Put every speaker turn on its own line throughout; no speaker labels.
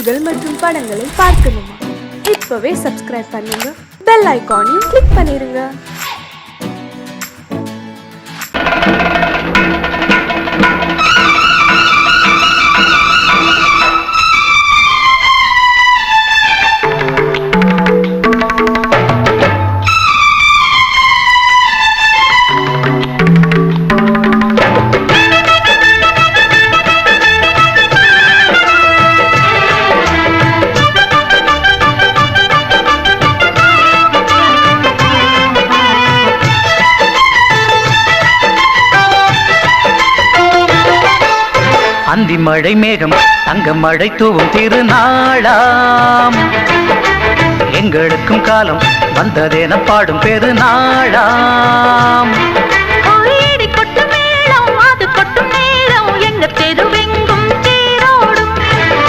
பாடல்கள் மற்றும் படங்களை பார்க்கணுமா? இப்பவே சப்ஸ்கிரைப் பண்ணுங்க, பெல் ஐகானையும் கிளிக் பண்ணிருங்க.
அந்தி மழை மேகம் தங்க மழை தூவும் திருநாளாம், எங்களுக்கும் காலம் வந்ததென பாடும் பெருநாளாம்.
கோயிடி கொட்டு மேளம் அது கொட்டும் நேரம் எங்க தெருவெங்கும் தேரோடும்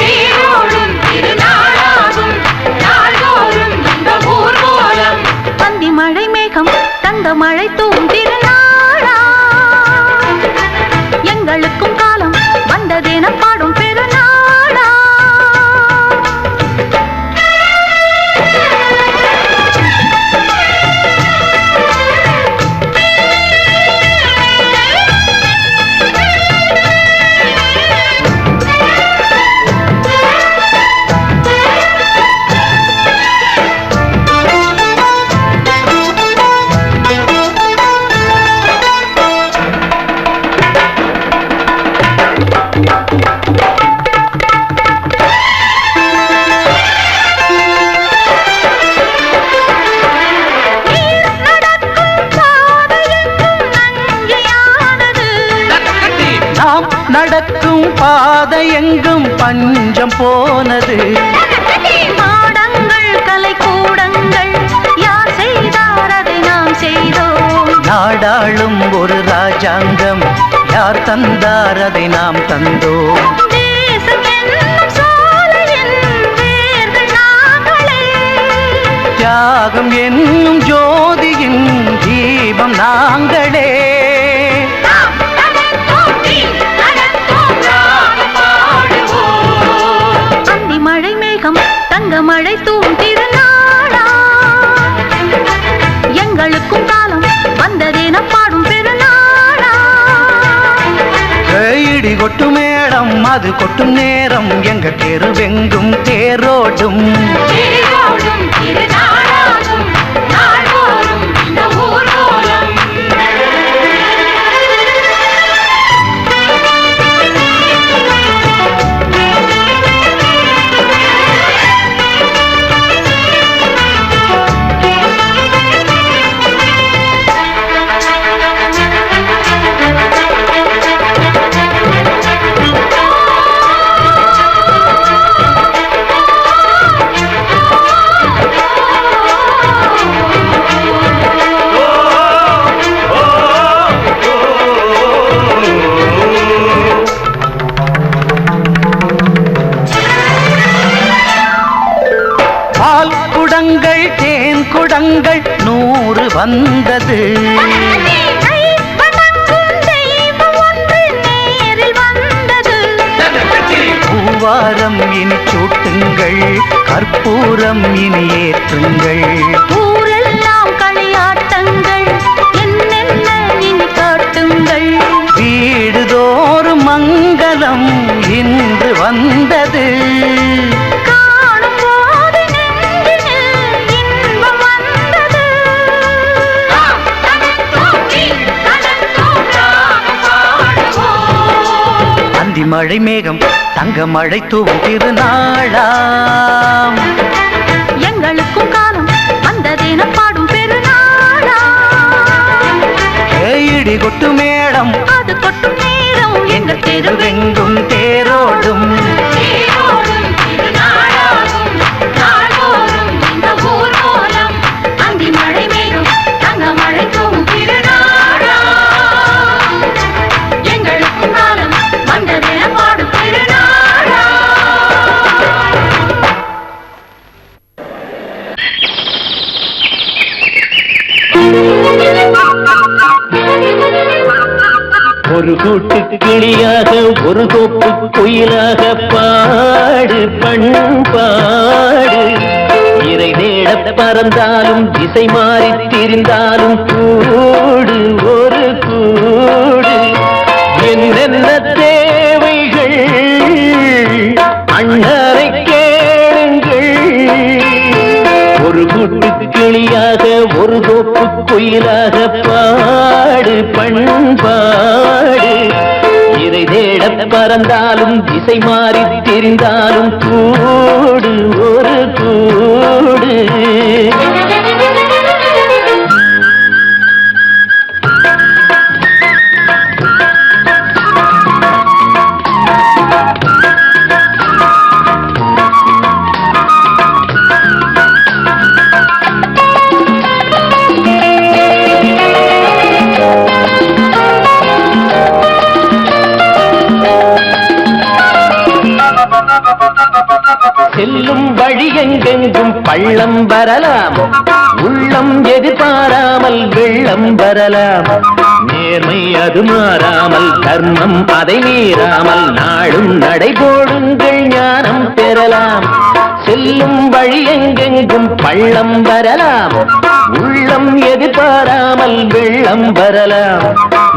தேரோடும் திருநாளாகும் நாள்தோறும் இந்த ஊர்வலம். அந்தி மழை மேகம் தங்க மழை தூவும் திருநாளாம், எங்களுக்கும் காலம் வந்ததென பாடும் பெருநாளா.
நடக்கும் பாதை எங்கும் பஞ்சம் போனது,
மாடங்கள் கலை கூடங்கள் யார் செய்தார் அதை நாம் செய்தோம்.
நாடாளும் ஒரு ராஜாங்கம் யார் தந்தார் அதை நாம் தந்தோம்.
தேசம் என்னும் சோலையின் வேர்கள் நாங்களே,
தியாகம் என்னும் ஜோதியின் தீபம் நாங்களே.
மழை மேகம் தங்க மழை தூவும் திருநாளா, எங்களுக்கும் காலம் வந்ததென பாடும் பெருநாளா.
இடி கொட்டு மேடம் அது கொட்டும் நேரம் எங்க தெருவெங்கும் தேரோடும்
தேரோடும் திருநாளாகும் நாள்தோறும் இந்த ஊர்வலம். தேன் குடங்கள் 100 வந்தது, பூவாரம் இனி சூட்டுங்கள் கற்பூரம் இனி ஏற்றுங்கள். ஊரெல்லாம் களியாட்டங்கள் என்னென்ன இனி காட்டுங்கள்.
வீடுதோறும் மங்களம் இன்று வந்தது, மழை மேகம் தங்க மழை தூவும் திருநாளாம்,
எங்களுக்கும் காலம் வந்ததென பாடும் பெருநாளா.
இடி கொட்டு மேடம்
அது கொட்டும் நேரம் எங்க
தெருவெங்கும் தேரோடும்
தேரோடும் திருநாளாகும் நாள்தோறும் இந்த ஊர்வலம். அந்தி மழை மேகம் தங்க மழை தூவும் திருநாளா, எங்களுக்கும் காலம் வந்ததென பாடும் பெருநாளா.
ஒரு கூட்டு கிளியாக ஒரு தோப்பு குயிலாக பாடு பண்ண
பறந்தாலும் திசை மாறி திரிந்தாலும் கூடு ஒரு கூடு என்னென்ன தேவைகள் அண்ணரை கேளுங்கள் ஒரு கூட்டு கிளியாக ஒரு தோப்பு குயிலாக பாடு பண்பாடு இதை தேட பறந்தாலும் திசை மாறி திரிந்தாலும் கூடு ஒரு கூடு செல்லும் வழி எங்கெங்கும் பள்ளம் வரலாம் உள்ளம் எதிர்பாராமல் வெள்ளம் வரலாம் நேர்மை அது மாறாமல் தர்மம் அதை மீறாமல் நாளும் நடைபோடுங்கள் ஞானம் பெறலாம் செல்லும் வழி எங்கெங்கும் பள்ளம் வரலாம் உள்ளம் எதிர்பாராமல் வெள்ளம் வரலாம்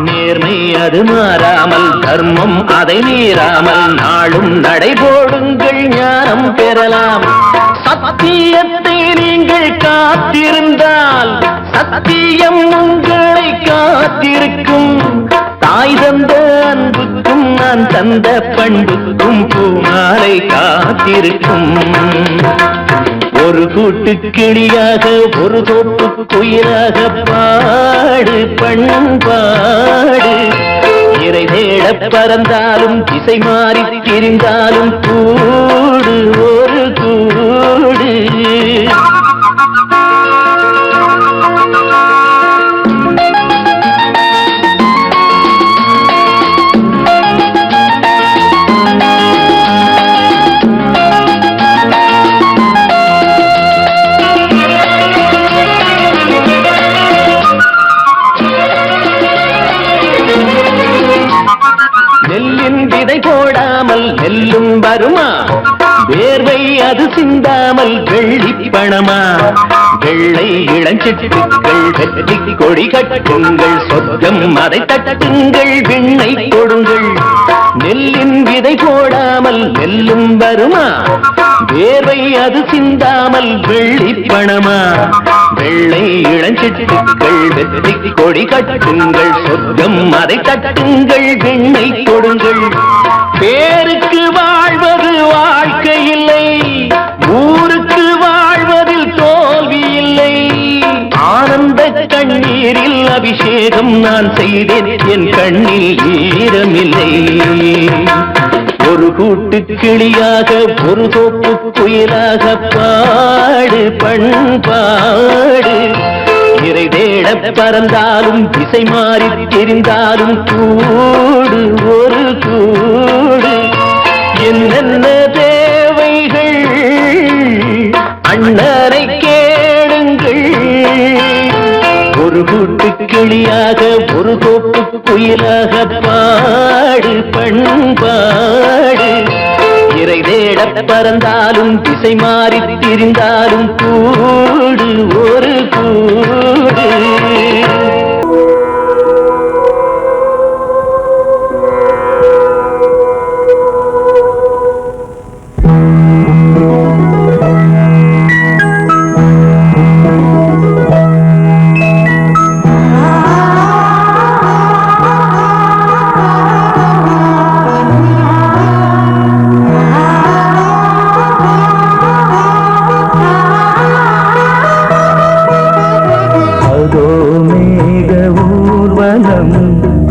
நேர்மை அது மாறாமல் தர்மம் அதை மீறாமல் நாளும் நடைபோடுங்கள் ஞானம் பெறலாம் சத்தியத்தை நீங்கள் காத்திருந்தால் சத்தியம் உங்களை காத்திருக்கும் தாய் தந்த அன்புக்கும் நான் தந்த பண்புக்கும் பூமாலை காத்திருக்கும் ஒரு கூட்டு கிளியாக ஒரு தோப்பு குயிலாக பாடு பண்பாடு இறை தேட பறந்தாலும் திசை மாறி திரிந்தாலும் கூடு ஒரு கூடு நெல்லின் விதை போடாமல் நெல்லும் வருமா வேர்வை அது சிந்தாமல் வெள்ளி பணமா வெள்ளை இளஞ்சிட்டுக்கள் வெற்றி கொடி கட்டுங்கள் சொர்க்கம் அதை தட்டுங்கள் விண்ணை கொடுங்கள் நெல்லின் விதை போடாமல் நெல்லும் வருமா வேர்வை அது சிந்தாமல் வெள்ளி பணமா வெள்ளை இளஞ்சிட்டுக்கள் வெற்றி கொடி கட்டுங்கள் சொர்க்கம் அதை தட்டுங்கள் விண்ணை கொடுங்கள் பேருக்கு வாழ்வது வாழ்க்கை இல்லை ஊருக்கு வாழ்வதில் தோல்வி இல்லை ஆனந்த கண்ணீரில் அபிஷேகம் நான் செய்தேன் என் கண்ணில் ஈரமில்லை ஒரு கூட்டு கிளியாக ஒரு தோப்பு குயிலாக பாடு பண்பாடு இறை தேட பறந்தாலும் திசை மாறி தெரிந்தாலும் கூடு ஒரு கூடு என்னென்ன தேவைகள் அண்ணரை கேளுங்கள் ஒரு கூட்டு கிளியாக ஒரு தோப்பு குயிலாக பாடு பண்பாடு இறை தேட பறந்தாலும் திசை மாறி திரிந்தாலும் கூடு ஒரு கூடு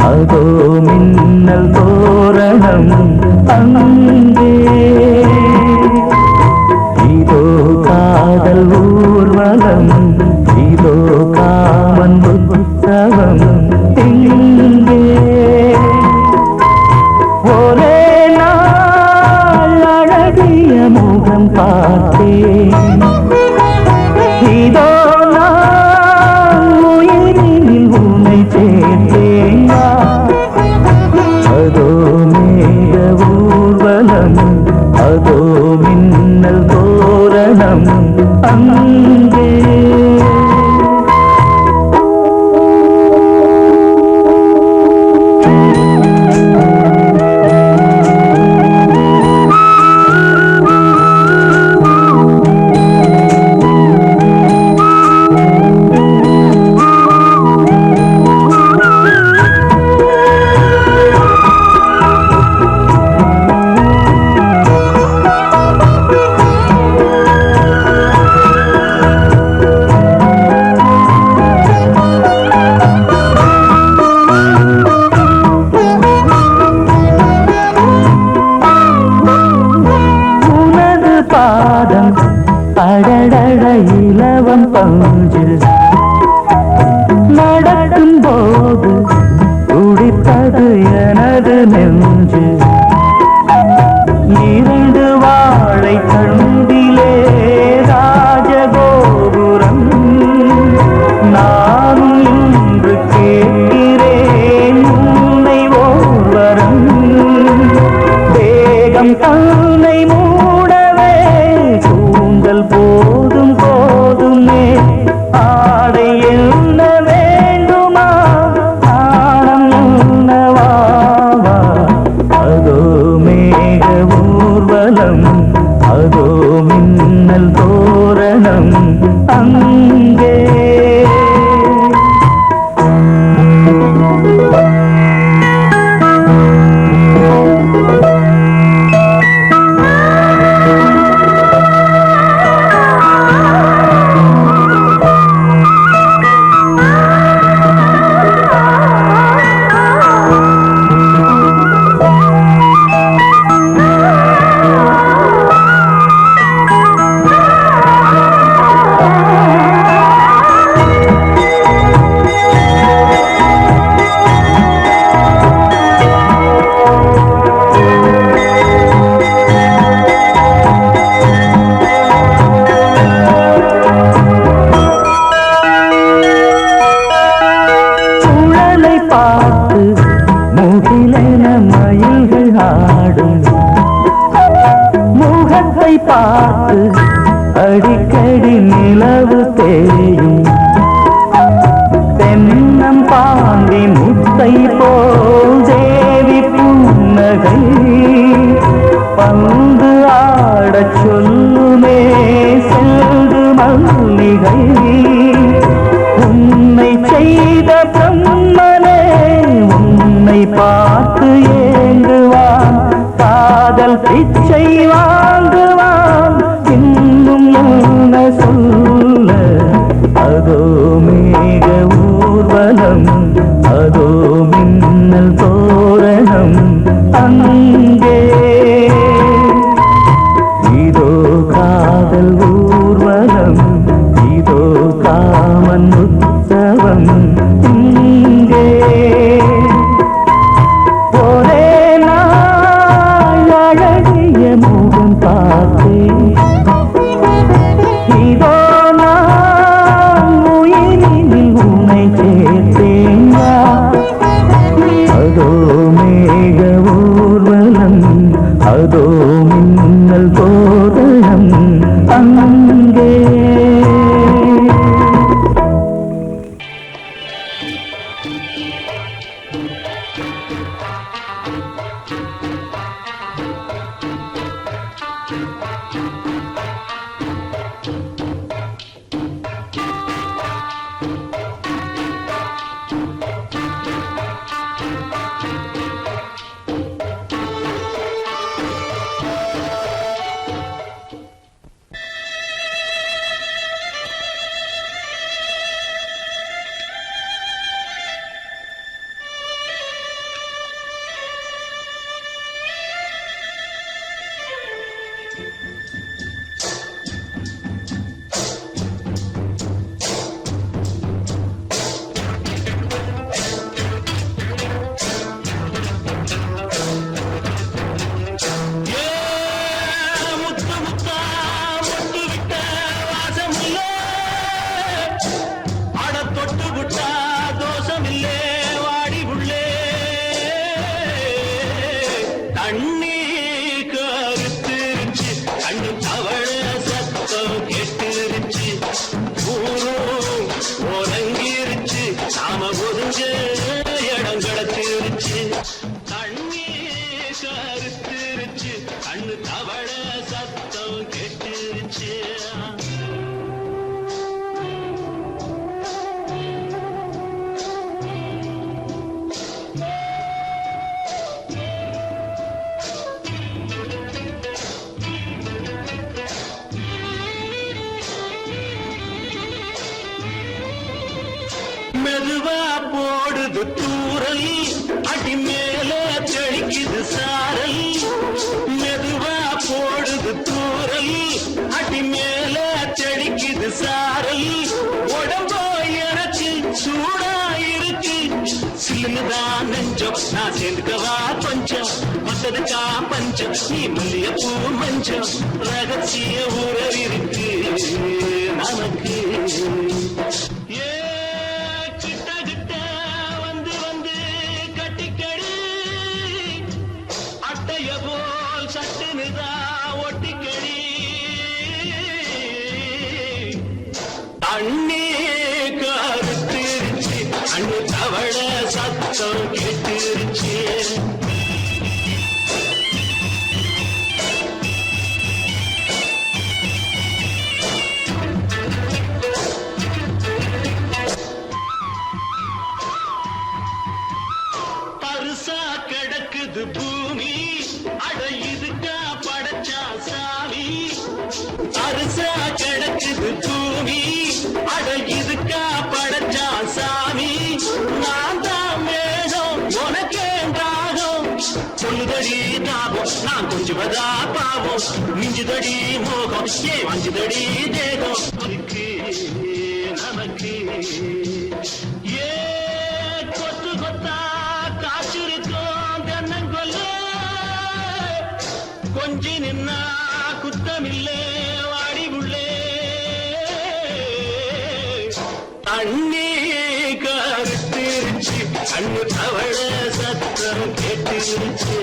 அதோ மின்னல் தோரணம் அங்கே இதோ காதல் ஊர்வலம் இதோ காமன் உற்சவம் இங்கே ஒரே நாள் அழகிய முகம் பார்த்தேன் இதோ நான் உயிரினில் உன்னை சேர்த்தேன் அதோ மேக ஊர்வலம் அதோ மின்னல் தோரணம் அங்கே பாதம் அடடட இலவம் பஞ்சு நடக்கும் போது துடித்தது எனது நெஞ்சு இரண்டு வாழை தண்டிலே ராஜகோபுரம் நான் இன்று கேட்கிறேன் உன்னை ஓர்வரம் தேகம் தன்னை மூடவே கூந்தல் போதும் போதுமே ஆடை என்ன வேண்டுமா ஆடம் என்னவா அதோ மேக ஊர்வலம் அதோ மின்னல் தோரணம் அங்கே முகிலென மயில்கள் ஆடும் முகத்தை பார்த்து அடிக்கடி நிலவு தேயும் தென்னம் பாண்டி முத்தை போல் தேவி புன்னகை பந்து ஆடச் சொல்லுமே செல்து மல்லிகை உன்னை செய்த பிரம்மனே உன்னை பார்த்து ஏங்குவான் காதல் பிச்சை வாங்குவான் இன்னும் என்ன சொல்ல அதோ மேக ஊர்வலம் அதோ மின்னல் தோரணம் அங்கே இதோ காதல் ஊர்வலம் இதோ காமன் உற்சவம் இங்கே ஒரே நாள் அழகிய முகம் பார்த்தேன் இதோ நான் உயிரினில் உன்னை சேர்த்தேன் அதோ மேக ஊர்வலம் அதோ மின்னல் தோரணம் அங்கே
மெதுவா போடுது தூரல் அடி மேலே தெளிக்குது சாரல் மெதுவா போடுது தூரல் அடி மேல தெளிக்குது சாரல் உடம்போ எனக்கு சூடா இருக்கு சில்லுதான் நெஞ்சம் நான் சேர்ந்துக்கவா கொஞ்சம் மத்ததுக்கா பஞ்சம் நீ மல்லிய பூ மஞ்சம் ரகசிய உறவு இருக்கு நமக்கு ஏ கிட்ட கிட்ட வந்து வந்து கட்டிக்கடி அட்டைய போல் சட்டுனுதா ஒட்டிக்கடி தண்ணி கருத்திருச்சு அண்ணு தவள சத்தம் கேட்டுருச்சு பருசா கிடக்குது பூமி அட இதுக்கா படைச்சா சாமி பருசா கிடக்குது பூமி அட இதுக்கா படைச்சா சாமி நான் தான் மேகம் உனக்கேண்டாகும் சொல்லுதடி தாபம் நான் கொஞ்சுவதா பாவம் மிஞ்சுதடி மோகம் ஏ வஞ்சுதடி தேகம் இருக்கு நமக்கு ஏ கொத்து கொத்தா காற்றிருக்கும் தென்னங்கொல்ல கொஞ்சி நின்னா குத்தமில்லே வாடி உள்ளே தண்ணி கருத்திருச்சு அண்ணு தவள சத்தம் கேட்டுருச்சு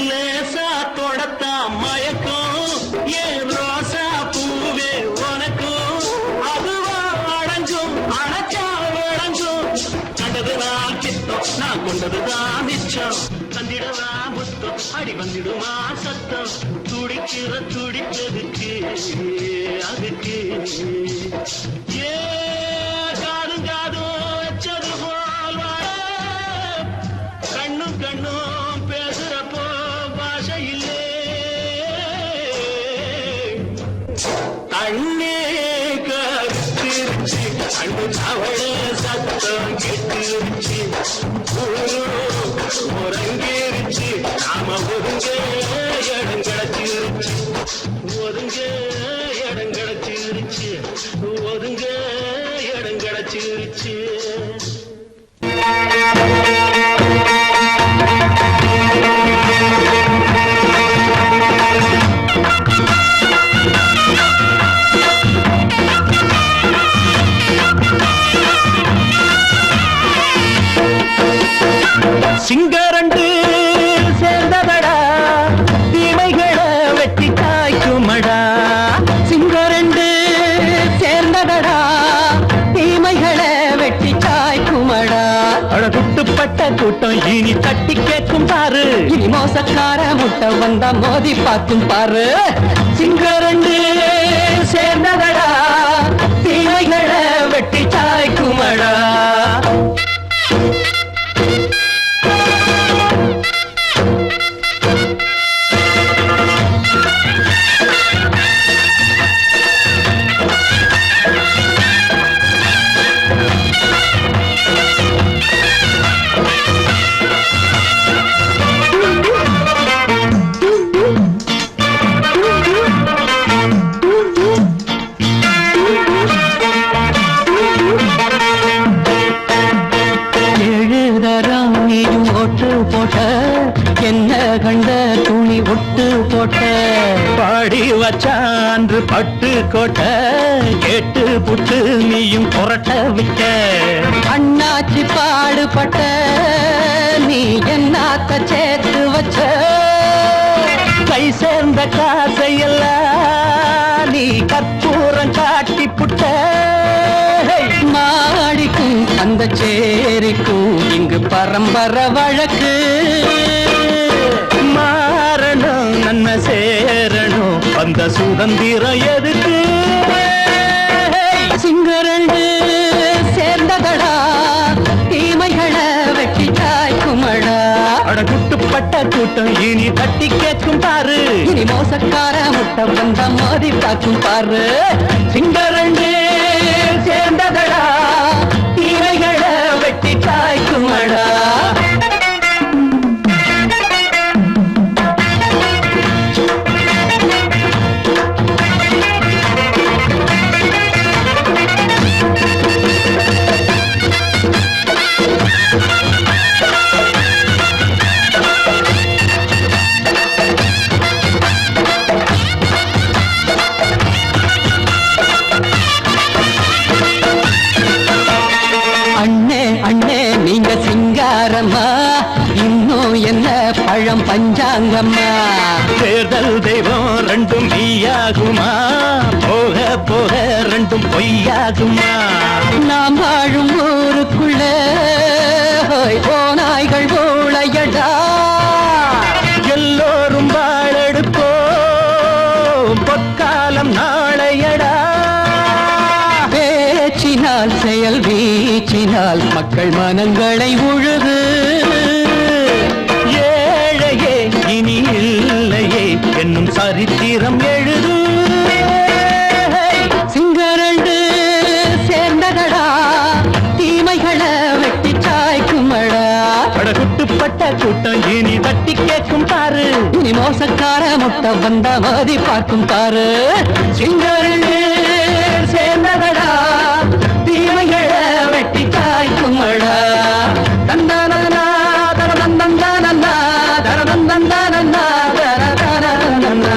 லேசா தொடத்தா மயக்கம் ஏன் ரோசா பூவே உனக்கும் அதுவா அடைஞ்சும் அணைச்சா விளைஞ்சும் கண்டதுதான் கித்தம் நான் கொண்டதுதான் மிச்சம் தந்திடவா முத்தம் அடி வந்திடுமா சத்தம் துடிக்கிற துடிப்பதுக்கு அதுக்கு ஏ காதும் காதும் வச்சது போல் வாழ கண்ணும் கண்ணும் பேசுறப்போ பாஷை இல்லே தண்ணே கருத்திருச்சு அண்ணு தவள சத்தம் கெட்டிருச்சு உறங்கிருச்சு நாம ஒதுங்க இடம் கிடைச்சிருச்சு ஒதுங்க இடம் கிடைச்சிருச்சு ஒதுங்க இடம் கிடைச்சிருச்சு சிங்கரண்டு சேர்ந்ததடா தீமைகளை வெட்டி காய்க்குமடா சிங்கரண்டு சேர்ந்ததடா தீமைகளை வெட்டி காய்க்குமடா அழகுட்டுப்பட்ட கூட்டம் இனி தட்டி கேட்கும் பாரு இனி மோசக்கார முட்டை வந்தா மோதி பார்க்கும் பாரு சிங்கரண்டு சேர்ந்ததடா தீமைகளை வெட்டி காய்க்குமடா என்ன கண்ட துணி ஒட்டு போட்ட பாடி வச்சான்று பட்டு கோட்ட கேட்டு புட்டு நீயும் புரட்ட விட்ட அண்ணாச்சி பாடுபட்ட நீ என்னாத்த சேர்த்து வச்ச கை சேர்ந்த காசையெல்லாம் நீ கற்பூரம் காட்டி புட்ட மாடிக்கும் அந்த சேரிக்கும் இங்கு பரம்பரை வழக்கு மாறணும் நன்மை சேரணும் அந்த சுதந்திரம் எதுக்கு சிங்கரண்டு சேர்ந்ததடா தீமைகளை வெட்டி காய்க்குமடா
அடகுட்டுப்பட்ட கூட்டம் இனி தட்டி கேட்கும் பாரு,
இனி மோசக்கார முட்டை வந்த மோதி பார்க்கும் பாரு.
சிங்கரண்டே சேர்ந்ததடா, தீரைகளை வெட்டி காய்க்குமடா.
அண்ணே அண்ணே நீங்க சிங்காரம்மா, இன்னும் என்ன பழம் பஞ்சாங்கம்மா.
தேர்தல் தெய்வம் ரெண்டும் மெய்யாகுமா, போக போக ரெண்டும் பொய்யாகுமா.
நாம் வாழும் ஊருக்குள்ள ஓநாய்கள் ஊழையடா.
எல்லோரும் வாழெடுப்போம், பொற்காலம் நாளையடா.
பேச்சினால் செயல் வீச்சினால் மக்கள் மனங்களை உழுது.
ஏழையே இனி இல்லையே என்னும் சரித்திரம் எழுது.
சிங்கரண்டு சேர்ந்ததடா, தீமைகளை வெட்டி சாய்க்குமடா.
அடகுட்டுப்பட்ட கூட்டம் இனி தட்டி கேட்கும் பாரு,
இனி மோசக்கார முட்டை வந்த மோதி பார்க்கும் பாரு.
சிங்கரண்டே சேர்ந்ததடா, தீமைகளை வெட்டி காய்க்குமடா. தந்தானனா தரதந்தந்தானனா தரதந்தந்தானனா தரதந்தந்தானனா.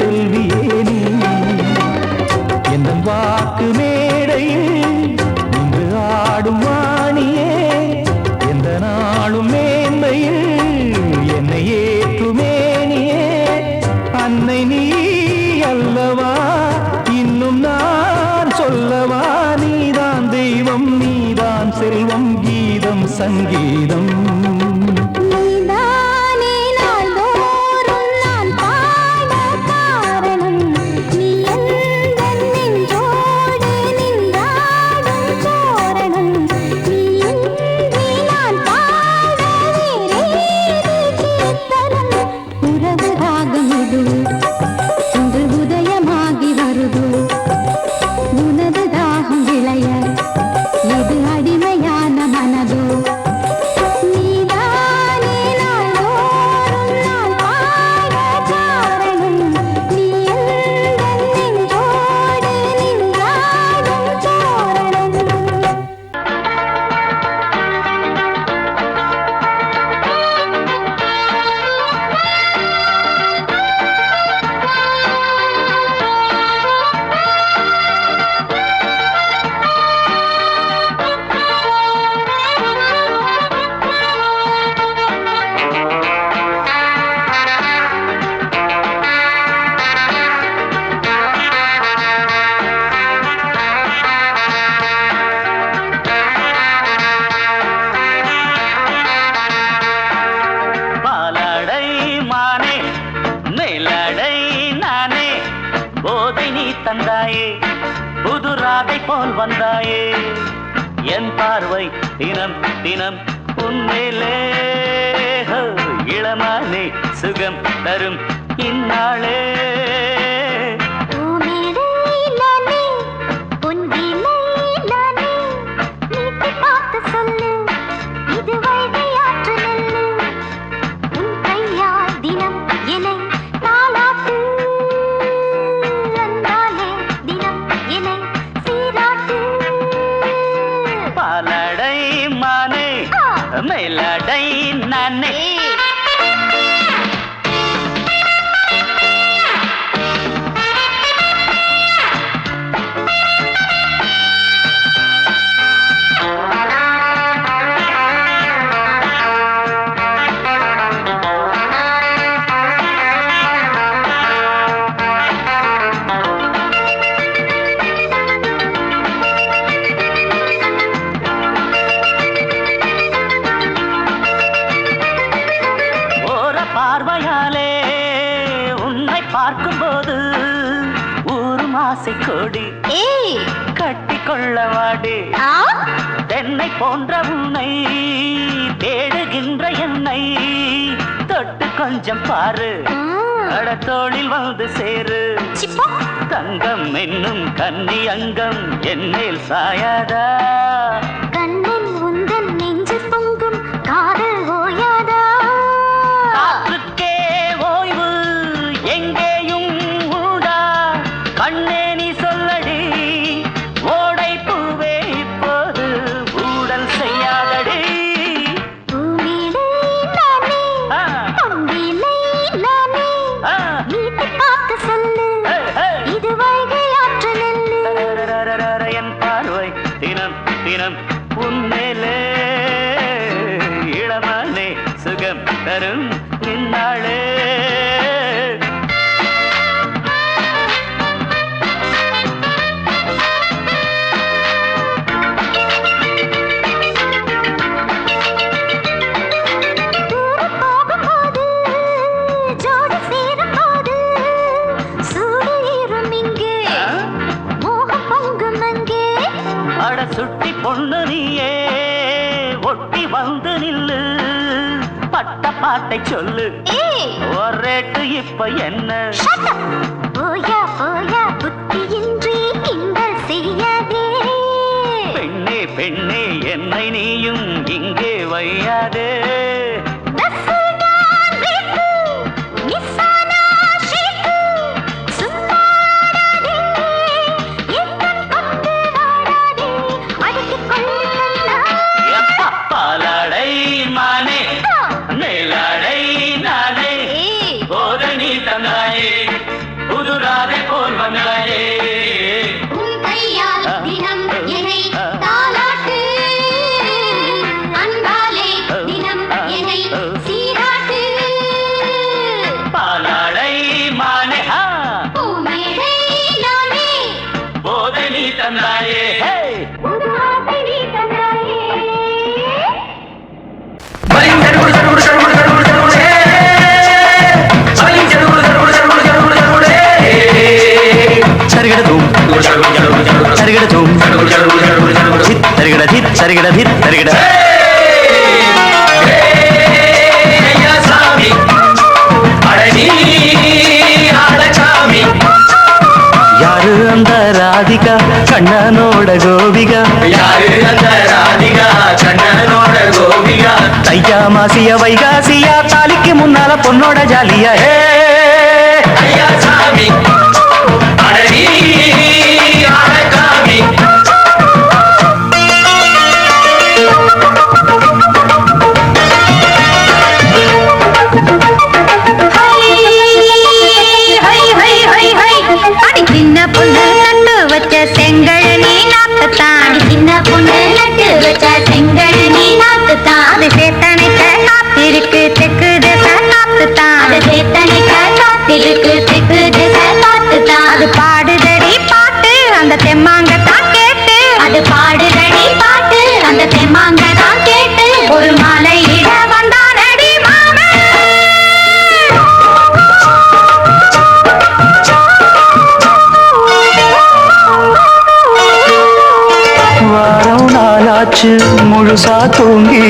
செல்வியே நீ எந்த வாக்கு மேடையில் நின்று ஆடும் வாணியே எந்த நாளும் மேன்மையில் என்னை ஏற்றுமேனியே அன்னை நீ அல்லவா இன்னும் நான் சொல்லவா நீதான் தெய்வம் நீதான் செல்வம் கீதம் சங்கீதம்
தந்தாயே புதுராதை போல் வந்தாயே என் பார்வை தினம் தினம் உன்மேலே இளமானே சுகம் தரும் இந்நாளே மேலடை நானே பார்வையாலே உன்னை பார்க்கும்போது ஊரும் ஆசை கொடி கட்டிக்கொள்ள வாடி தென்னை போன்ற உன்னை தேடுகின்ற என்னை தொட்டு கொஞ்சம் பாரு கடத்தோளில் வந்து சேரு தங்கம் என்னும் கன்னி அங்கம் என்னேல் சாயாதா
கண்ணில் உந்தன் நெஞ்சு பொங்கும் காதல் ஓயாதா
கண்ணே நீ சொல்லடி ஓடை பூவே இப்போது ஊடல் செய்யாதடி என் பார்வை தினம் தினம் உன்மேலே இளமானே சுகம் தரும் இந்நாளே சுட்டி பொண்ணு நீயே ஒட்டி வந்து நில்லு பட்ட பாட்டை சொல்லு ஒரேட்டு இப்ப என்ன
போயா போயா புத்தியின்றி கிண்டல் செய்யாதே
பெண்ணே பெண்ணே என்னை நீயும் இங்கே வையாதே ராதிகா கண்ணனோட கோபிகா
யாரு அந்த ராதிகா கண்ணனோட கோபிகா
தையா மாசிய வைகாசியா தாலிக்கு முன்னால பொண்ணோட ஜாலியா ஹே
ஐயா சாமி அடனி அடகாமி
சின்ன பொண்ணு நட்டு வச்ச செங்கழனி நாட்டுத்தான் சின்ன பொண்ணு நட்டு வச்ச செங்கழனி நாட்டுத்தான் அது சேத்தனைக்க காத்திருக்கு தெற்கு திச காத்துத்தான் அது சேத்தனைக்க காத்திருக்கு தெற்கு திச காத்துத்தான் அது பாடுதடி பாட்டு அந்த தெம்மாங்கத்தான் கேட்டு அது பாடுதடி பாட்டு அந்த தெம்மாங்கத்தான் கேட்டு ஒரு மாலை இட வந்தானடி மாமன்
வாரம் நாளாச்சு முழுசா தூங்கி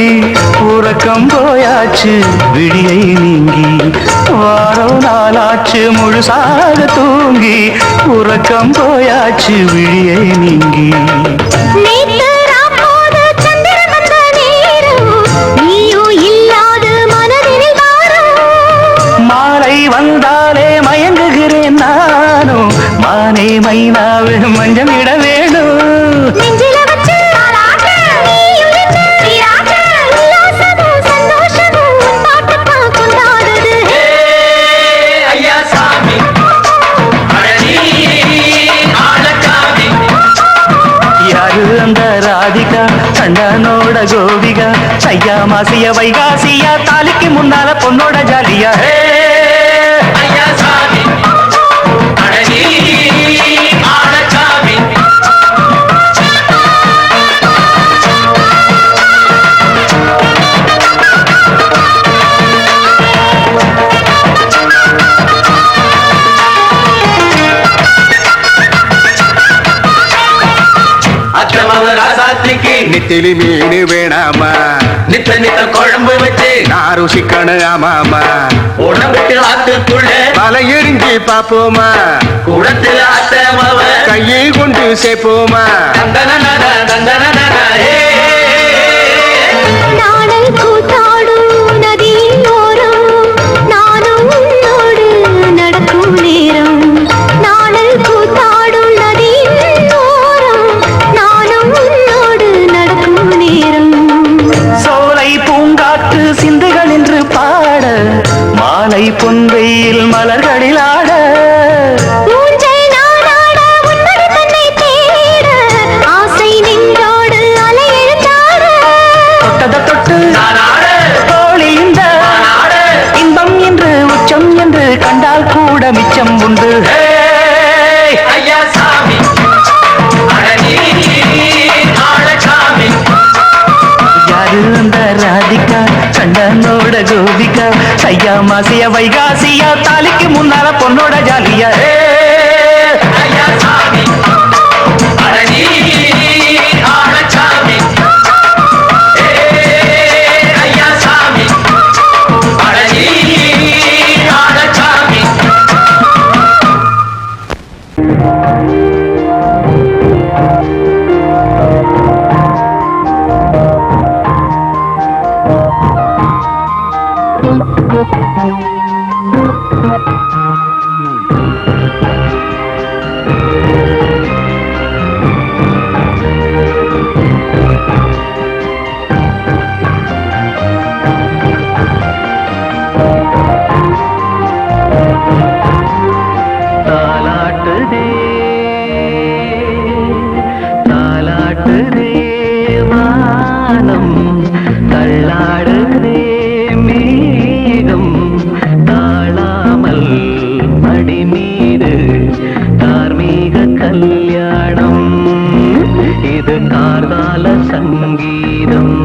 உறக்கம் போயாச்சு விடியை நீங்கி வாரம் நாளாச்சு முழுசாக தூங்கி உறக்கம் போயாச்சு விடியை நீங்கி
நேத்து ராப்போது சந்திரன் வந்த நேரம் நீயும் இல்லாது மனதில் வாரம்
மாலை வந்தாலே மயங்குகிறேன் நானும் மானே மைனாவே மஞ்சம் இட வேணும்
நெஞ்சில வச்சு தாலாட்டு நீயும் நின்று நீராட்டு உல்லாசமும் சந்தோஷமும் உன் பாட்டுத்தான் கொண்டாடுது
ஐயா சாமி அடனி அடகாமி
யாரு அந்த ராதிகா கண்ணனோட கோபிகா தையா மாசிய வைகாசியா தாலிக்கு முன்னால பொண்ணோட ஜாலியா ஹே
ஐயா சாமி அடனி அடகாமி அத்தமவ ராசாத்திக்கு
நெத்திலி மீன் வேணாமா
நித்த நித்த குழம்பு வச்சு
நான் ருசிக்கணும் ஆமாமா
உடம்புக்கு ஆத்துக்குள்ள
பல எரிஞ்சு பாப்போமா
குடத்துல அத்தமவ
கையை கொண்டு சேர்ப்போமா
தந்தன தந்தன
நாடல் கூத்தாடும் நதியின் ஓரம் நானும் உன்னோடு நடக்கும் நேரம் நாடல் கூத்தாடும் நதியின் ஓரம் நானும் உன்னோடு நடக்கும் நேரம்
சோலை பூங்காற்று சிந்துகள் என்று பாட மாலை பொன்வெயில் மலர்களில் ஆட
ஊஞ்சல் நானாட உன்னடி தன்னை தேட ஆசை நின்றோடு அலை எழுந்தாட
தொட்டத தொட்டு
நானாட
தோழி இந்த
நானாட
இன்பம் என்று உச்சம் என்று கண்டால் கூட மிச்சம் உண்டு ஹே
ஐயா சாமி அடனி அடகாமி
யாரு அந்த ராதிகா கண்ணனோட கோபிகா தையா மாசிய வைகாசியா தாலிக்கு முன்னால பொண்ணோட ஜாலியா ஹே
ஐயா சாமி அடனி அடகாமி ஐயா சாமி அடனி அடகாமி
தாலாட்டுதே தாலாட்டுதே வானம் தள்ளாடுதே மேகம் தாழாமல் மடி மீது தார்மீக கல்யாணம் இது கார்கால சங்கீதம்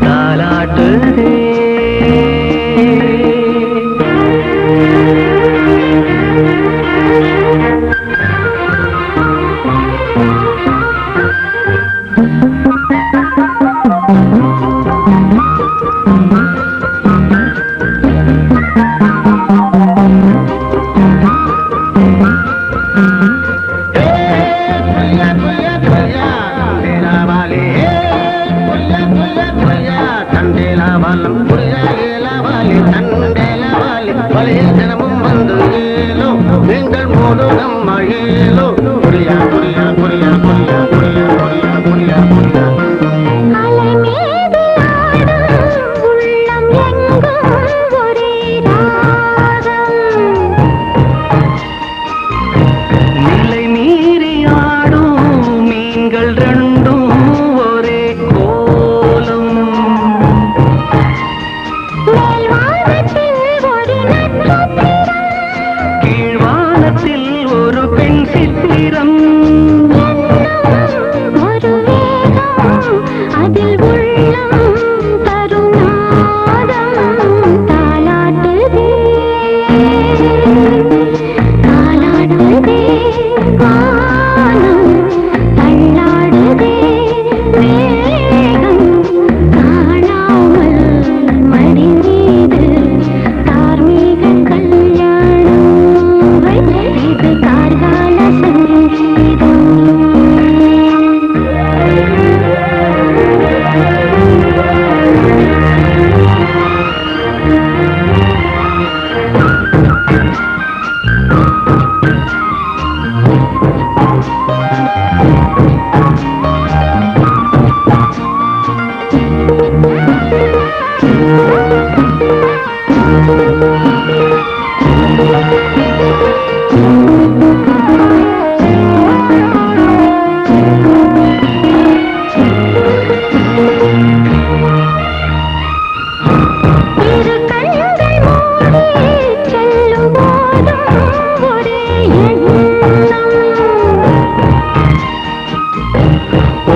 தாலாட்டுதே
நீங்கள் மோதும் மயிலோ புரியா புரியா புரியா புரியா புரியா புரியா புரியா புரியா
அலை மீது ஆடும் உள்ளம் எங்கும் ஒரே ராகம்.
நிலை மீறி ஆடும் மீன்கள் ரெண்டும் ஒரே கோலம்.
மேல்வானத்தில் ஒரு நட்சத்திரம்,
கீழ்வானத்தில் ஒரு பெண் சித்திரம்.
என்னும் ஒரு வேகம், அதில் உள்ளம் தரும் நாதம் தாலாட்டுதே தாலாட்டுதே வானம் தள்ளாடுதே மேகம் காணாமல் மடி மீது தார்மீக கல்யாணம். இது கார்கால சங்கீதம். இரு கண்கள் மூடி செல்லும் போதும் ஒரே எண்ணம்.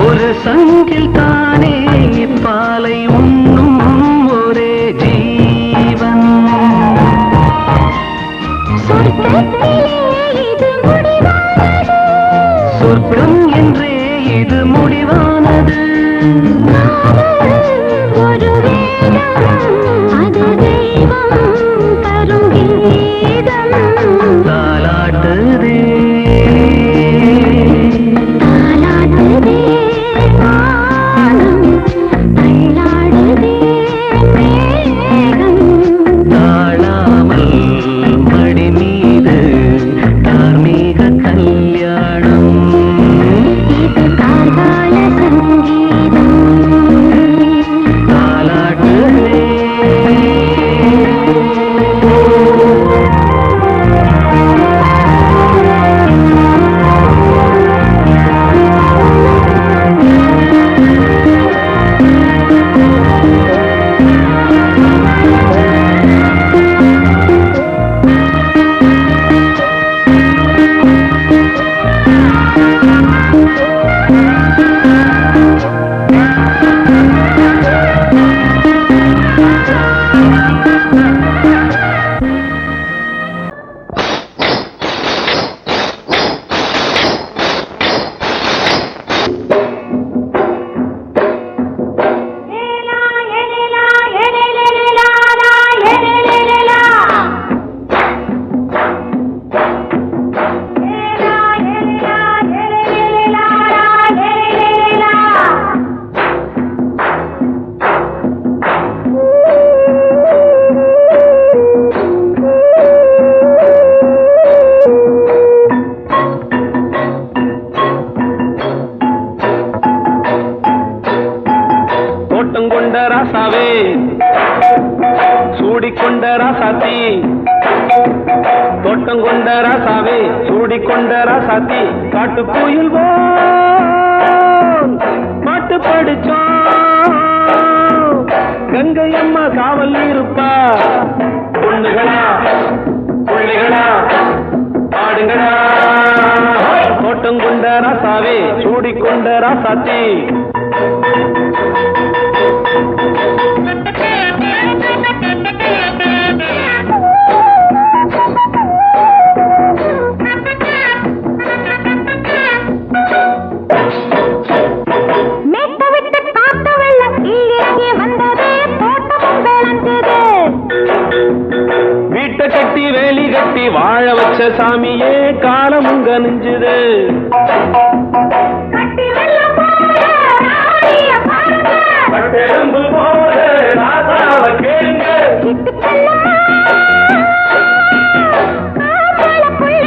ஒரு சங்கில் தானே பாலை உண்ணும் ஒரே ஜீவன்.
சொர்க்கத்திலே இது முடிவானது.
சொர்க்கம் என்றே இது முடிவானது.
ஒரு வேதம், அது தெய்வம் தரும் கீதம்.
தாலாட்டுதே
தாலாட்டுதே வானம் தள்ளாடுதே மேகம்
தாழாமல் மடி மீது தார்மீக கல்யாணம்.
இது கார்கால சங்கீதம்.
தாலாட்டுதே தோட்டம் கொண்ட ராசாவே சூடிக்கொண்ட ராசாத்தி. தோட்டம் கொண்ட ராசாவே சூடிக்கொண்ட ராசாத்தி. காட்டு கோயில் பாட்டு படிச்சோம். கங்கை அம்மா காவல் இருப்பா. பொண்ணுகளா பிள்ளைகளா ஆடுங்களா. தோட்டம் கொண்ட ராசாவே சூடிக்கொண்ட ராசாத்தி.
மேட்ட விட்டு காத்த வெள்ளம் இங்கே வந்தது. தோட்டமும் விளைஞ்சது.
வீட்டை கட்டி வேலி கட்டி வாழ வச்ச சாமியே காலம் உங்க நெஞ்சுது.
கட்டி வெள்ளம் போல ராணிய பாருங்க.
பட்டெலும்பு போல ராசாவை கேளுங்க.
கிட்டு செல்லம்மா காவல புள்ள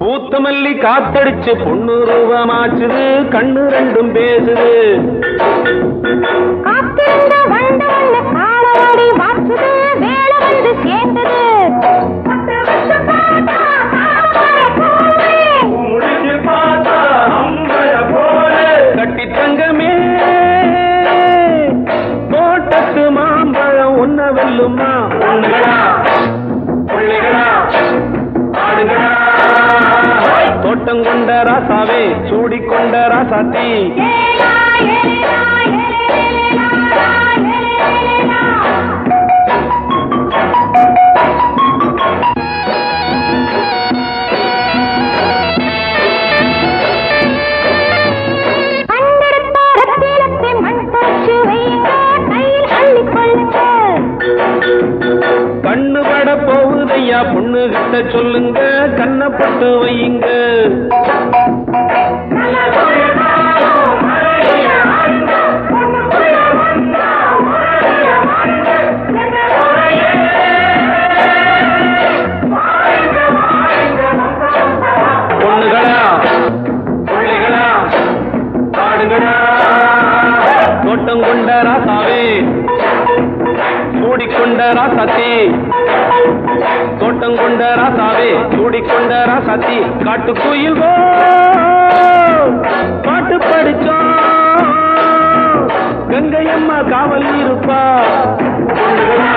பூத்த மல்லி காத்தடிச்சு பொண்ணு ரூபமாச்சுது கண்ணு ரெண்டும் பேசுது
காத்திருந்த வண்டு ஒண்ணு காலவாடி வாச்சுது வேலை வந்து சேர்ந்தது
கட்டி தங்கமே தோட்டத்து மாம்பழம் ஒன்ன வெல்லுமா பொண்ணுகளா பிள்ளைகளா ஆடுகளா தோட்டம் கொண்ட ராசாவே சூடிக்கொண்ட ராசாத்தி கண்ணு பட போகுதையா பொண்ணு கிட்ட சொல்லுங்க கண்ணப்பட்டு வையுங்க பொண்ணுகளா பிள்ளைகளா ஆடுகளா தோட்டம் கொண்ட ராசாவே சூடிக்கொண்ட ராசாத்தி தோட்டம் கொண்ட ராசாவே சூடிக்கொண்ட ராசாத்தி காட்டுக்குயில் பாட்டு படிச்சோம் கங்கையம்மா காவல் இருப்பா பொண்ணுகளா